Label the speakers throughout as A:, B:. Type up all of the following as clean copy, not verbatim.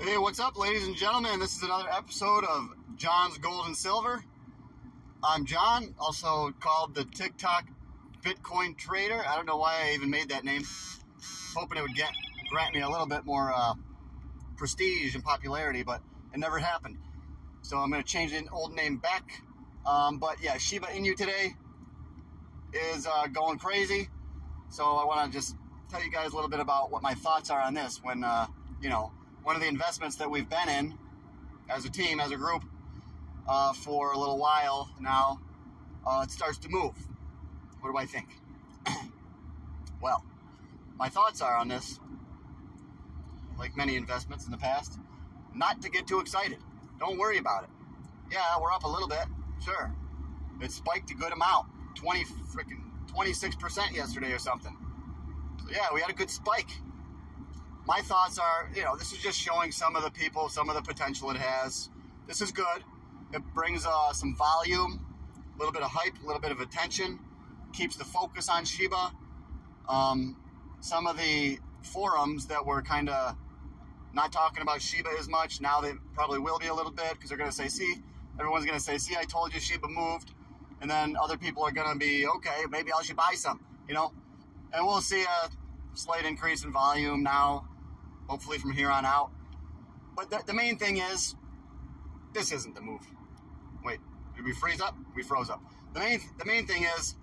A: Hey, what's up, ladies and gentlemen? This is another episode of John's Gold and Silver. I'm John, also called the TICTOC Bitcoin Trader. I don't know why I even made that name. Hoping it would grant me a little bit more prestige and popularity, but it never happened. So I'm going to change the old name back. But yeah, Shiba Inu today is going crazy. So I want to just tell you guys a little bit about what my thoughts are on this when, one of the investments that we've been in as a team, as a group, for a little while now, it starts to move. What do I think? Well, my thoughts are on this, like many investments in the past, not to get too excited. Don't worry about it. Yeah, we're up a little bit, sure. It spiked a good amount, 26% yesterday or something. So yeah, we had a good spike. My thoughts are, this is just showing some of the people, some of the potential it has. This is good. It brings some volume, a little bit of hype, a little bit of attention, keeps the focus on Shiba. Some of the forums that were kind of not talking about Shiba as much, now they probably will be a little bit, because they're going to say, everyone's going to say, I told you Shiba moved. And then other people are going to be, okay, maybe I should buy some, And we'll see a slight increase in volume now, hopefully from here on out. But the main thing is, this isn't the move. Wait, did we freeze up? We froze up. The main thing is,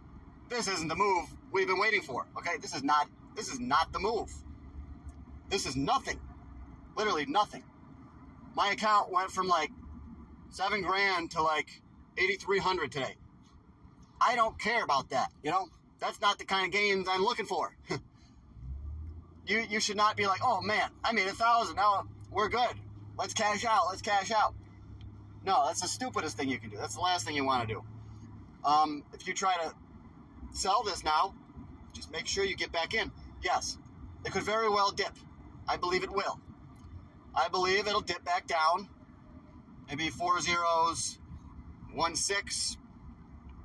A: this isn't the move we've been waiting for. Okay, this is not the move. This is nothing. Literally nothing. My account went from like $7,000 to like 8,300 today. I don't care about that. That's not the kind of gains I'm looking for. You should not be like, oh man, I made 1,000. Now we're good. Let's cash out. No, that's the stupidest thing you can do. That's the last thing you want to do. If you try to sell this now, just make sure you get back in. Yes, it could very well dip. I believe it will. I believe it'll dip back down. Maybe 4 zeros, 1 6.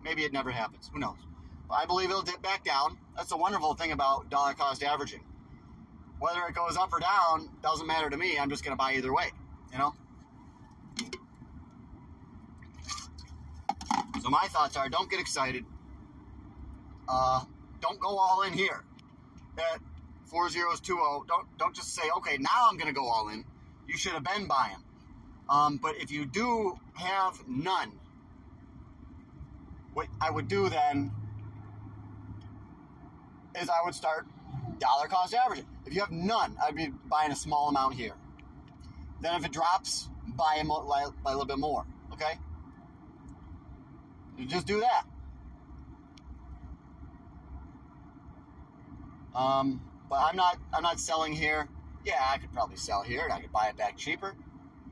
A: Maybe it never happens. Who knows? But I believe it'll dip back down. That's the wonderful thing about dollar cost averaging. Whether it goes up or down doesn't matter to me. I'm just going to buy either way, So my thoughts are, don't get excited. Don't go all in here at 4020. Don't just say, okay, now I'm going to go all in. You should have been buying. But if you do have none, what I would do then is I would start dollar cost averaging. If you have none, I'd be buying a small amount here. Then if it drops, buy a little bit more, okay? You just do that. But I'm not selling here. Yeah, I could probably sell here and I could buy it back cheaper,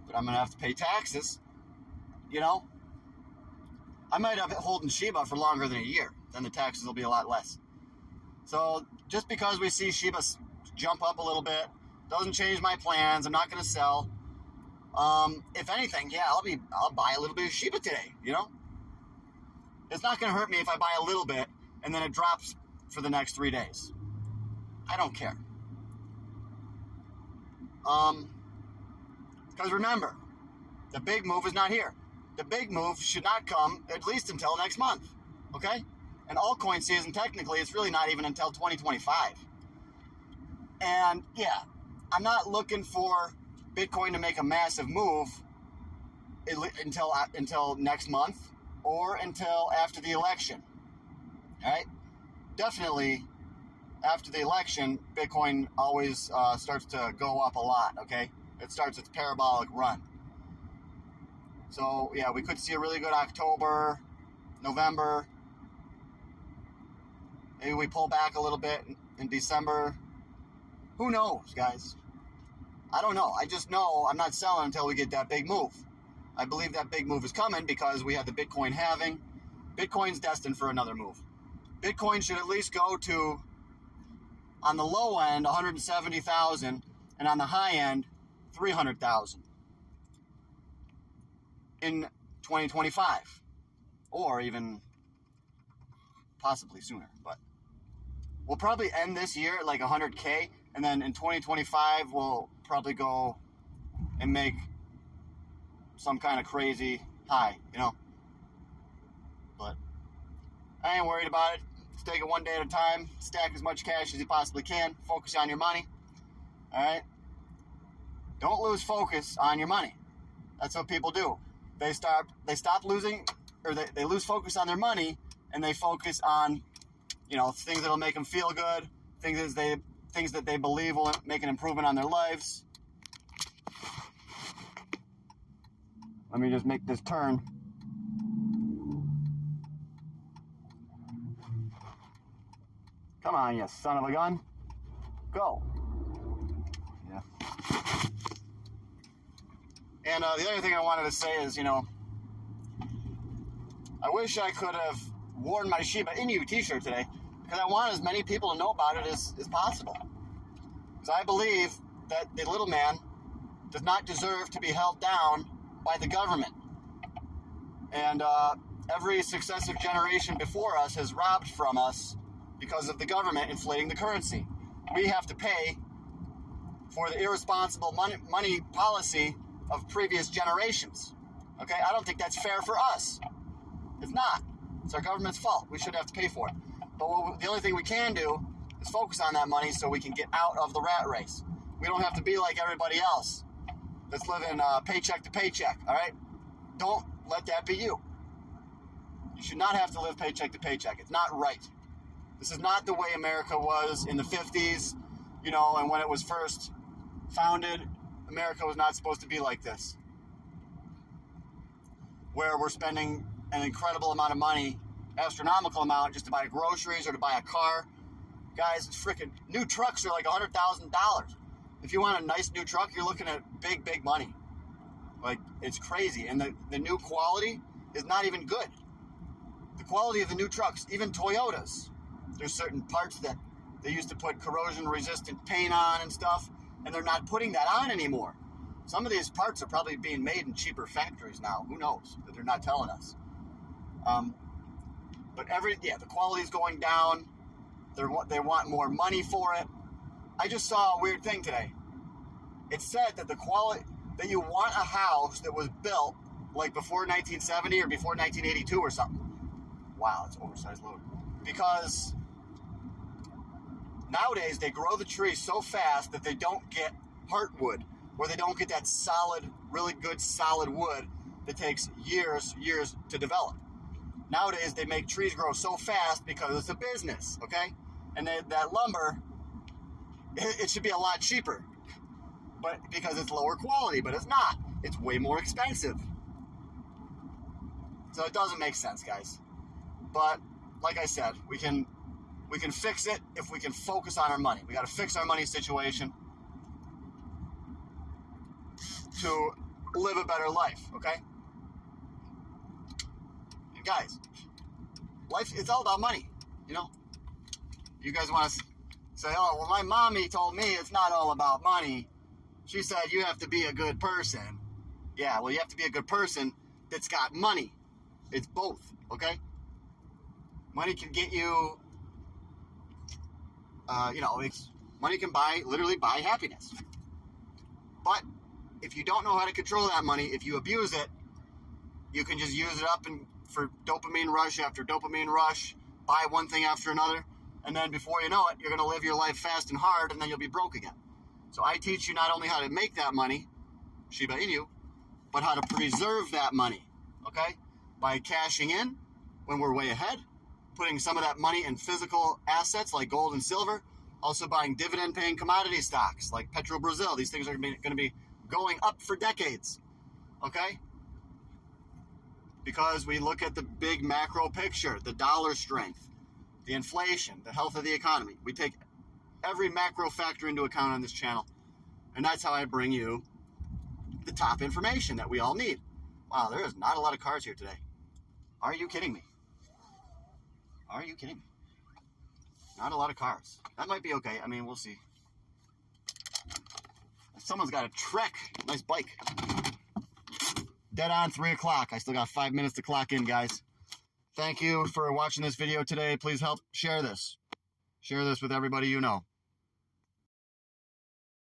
A: but I'm gonna have to pay taxes. I might have it holding Shiba for longer than a year. Then the taxes will be a lot less. So just because we see Shiba jump up a little bit doesn't change my plans. I'm not going to sell. If anything, yeah, I'll buy a little bit of Shiba today. It's not going to hurt me if I buy a little bit and then it drops for the next 3 days. I don't care. Because remember, the big move is not here. The big move should not come at least until next month. Okay? And altcoin season, technically, it's really not even until 2025. And yeah, I'm not looking for Bitcoin to make a massive move until next month or until after the election. All right? Definitely after the election, Bitcoin always starts to go up a lot, okay? It starts its parabolic run. So yeah, we could see a really good October, November. Maybe we pull back a little bit in December. Who knows, guys? I don't know. I just know I'm not selling until we get that big move. I believe that big move is coming because we have the Bitcoin halving. Bitcoin's destined for another move. Bitcoin should at least go to, on the low end, 170,000, and on the high end, 300,000 in 2025, or even possibly sooner. But we'll probably end this year at like 100K, and then in 2025 we'll probably go and make some kind of crazy high, you know. But I ain't worried about it. Just take it one day at a time. Stack as much cash as you possibly can. Focus on your money. All right? Don't lose focus on your money. That's what people do. They stop losing, or they lose focus on their money, and they focus on, you know, things that'll make them feel good, things that they believe will make an improvement on their lives. Let me just make this turn. Come on, you son of a gun. Go. Yeah. And the other thing I wanted to say is, you know, I wish I could have worn my Shiba Inu t-shirt today, because I want as many people to know about it as possible. Because I believe that the little man does not deserve to be held down by the government. And every successive generation before us has robbed from us because of the government inflating the currency. We have to pay for the irresponsible money policy of previous generations. Okay, I don't think that's fair for us. It's not. It's our government's fault. We shouldn't have to pay for it. But the only thing we can do is focus on that money so we can get out of the rat race. We don't have to be like everybody else that's living paycheck to paycheck, all right? Don't let that be you. You should not have to live paycheck to paycheck. It's not right. This is not the way America was in the 50s, you know, and when it was first founded. America was not supposed to be like this, where we're spending an incredible amount of money, astronomical amount, just to buy groceries or to buy a car. Guys, freaking new trucks are like $100,000. If you want a nice new truck, you're looking at big money. Like, it's crazy. And the new quality is not even good. The quality of the new trucks, even Toyotas, there's certain parts that they used to put corrosion-resistant paint on and stuff, and they're not putting that on anymore. Some of these parts are probably being made in cheaper factories now. Who knows? But they're not telling us. But the quality's going down. They want more money for it. I just saw a weird thing today. It said that that you want a house that was built like before 1970 or before 1982 or something. Wow, it's oversized load. Because nowadays they grow the trees so fast that they don't get heartwood, or they don't get that solid, really good solid wood that takes years to develop. Nowadays they make trees grow so fast because it's a business, okay? And that lumber, it should be a lot cheaper, but because it's lower quality, but it's not. It's way more expensive. So it doesn't make sense, guys. But like I said, we can fix it if we can focus on our money. We got to fix our money situation to live a better life, okay? And guys, life, it's all about money, you know? You guys want to say, oh, well, my mommy told me it's not all about money. She said you have to be a good person. Yeah, well, you have to be a good person that's got money. It's both, okay? Money can get you, money can literally buy happiness. But if you don't know how to control that money, if you abuse it, you can just use it up for dopamine rush after dopamine rush, buy one thing after another, and then before you know it, you're going to live your life fast and hard, and then you'll be broke again. So I teach you not only how to make that money, Shiba Inu, but how to preserve that money, okay? By cashing in when we're way ahead, putting some of that money in physical assets like gold and silver, also buying dividend-paying commodity stocks like Petro Brazil. These things are going to be going up for decades, okay? Because we look at the big macro picture, the dollar strength, the inflation, the health of the economy. We take every macro factor into account on this channel, and that's how I bring you the top information that we all need. Wow, there is not a lot of cars here today. Are you kidding me? Are you kidding me? Not a lot of cars. That might be okay. I mean, we'll see. Someone's got a Trek. Nice bike. Dead on 3 o'clock. I still got 5 minutes to clock in, guys. Thank you for watching this video today. Please help share this. Share this with everybody you know.